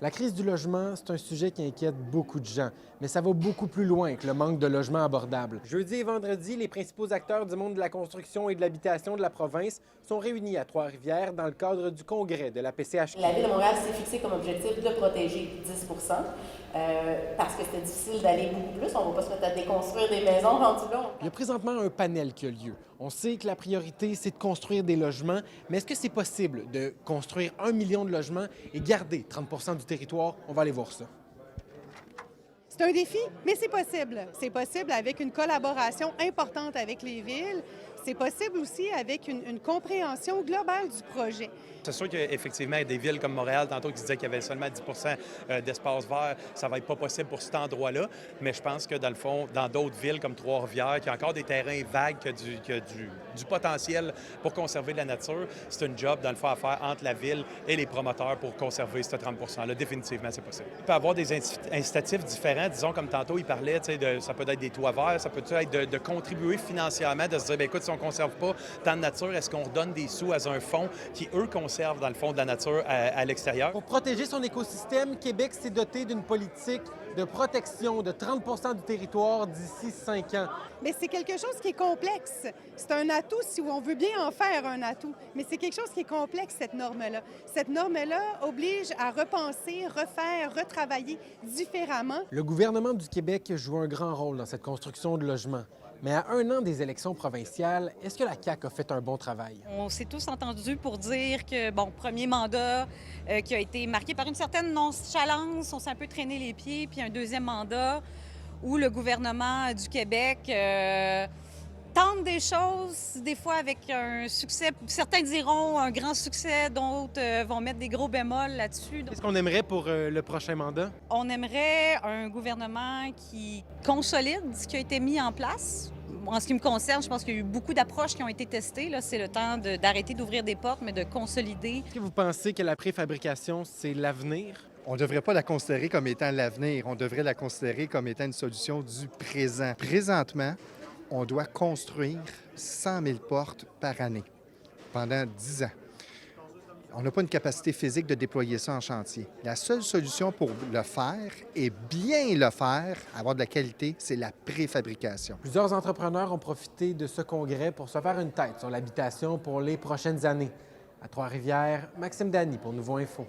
La crise du logement, c'est un sujet qui inquiète beaucoup de gens, mais ça va beaucoup plus loin que le manque de logements abordables. Jeudi et vendredi, les principaux acteurs du monde de la construction et de l'habitation de la province sont réunis à Trois-Rivières dans le cadre du congrès de la PCH. La Ville de Montréal s'est fixé comme objectif de protéger 10 parce que c'était difficile d'aller beaucoup plus. On ne va pas se mettre à déconstruire des maisons rendues là. Il y a présentement un panel qui a lieu. On sait que la priorité, c'est de construire des logements, mais est-ce que c'est possible de construire 1 million de logements et garder 30 du territoire? On va aller voir ça. C'est un défi, mais c'est possible. C'est possible avec une collaboration importante avec les villes. C'est possible aussi avec une compréhension globale du projet. C'est sûr qu'effectivement, des villes comme Montréal, tantôt qui disaient qu'il y avait seulement 10 d'espace vert, ça va être pas possible pour cet endroit-là. Mais je pense que dans le fond, dans d'autres villes comme Trois-Rivières, qui a encore des terrains vagues, qui a du potentiel pour conserver la nature, c'est une job, dans le fond, à faire entre la ville et les promoteurs pour conserver ce 30 %-là. Définitivement, c'est possible. Il peut y avoir des incitatifs différents. Disons, comme tantôt, il parlait, ça peut être des toits verts, ça peut être de contribuer financièrement, de se dire, bien, écoute, si on ne conserve pas tant de nature, est-ce qu'on redonne des sous à un fonds qui, eux, conservent, dans le fond, de la nature à l'extérieur? Pour protéger son écosystème, Québec s'est doté d'une politique de protection de 30 du territoire d'ici 5 ans. Mais c'est quelque chose qui est complexe. C'est un atout si on veut bien en faire un atout, mais c'est quelque chose qui est complexe, cette norme-là. Cette norme-là oblige à repenser, refaire, retravailler différemment. Le gouvernement du Québec joue un grand rôle dans cette construction de logements. Mais à 1 an des élections provinciales, est-ce que la CAQ a fait un bon travail? On s'est tous entendus pour dire que, bon, premier mandat qui a été marqué par une certaine nonchalance, on s'est un peu traîné les pieds, puis un deuxième mandat où le gouvernement du Québec tente des choses, des fois avec un succès. Certains diront un grand succès, d'autres vont mettre des gros bémols là-dessus. Qu'est-ce qu'on aimerait pour le prochain mandat? On aimerait un gouvernement qui consolide ce qui a été mis en place. En ce qui me concerne, je pense qu'il y a eu beaucoup d'approches qui ont été testées. Là, c'est le temps d'arrêter d'ouvrir des portes, mais de consolider. Est-ce que vous pensez que la préfabrication, c'est l'avenir? On ne devrait pas la considérer comme étant l'avenir. On devrait la considérer comme étant une solution du présent. Présentement, on doit construire 100 000 portes par année pendant 10 ans. On n'a pas une capacité physique de déployer ça en chantier. La seule solution pour le faire et bien le faire, avoir de la qualité, c'est la préfabrication. Plusieurs entrepreneurs ont profité de ce congrès pour se faire une tête sur l'habitation pour les prochaines années. À Trois-Rivières, Maxime Dany pour Nouveau Info.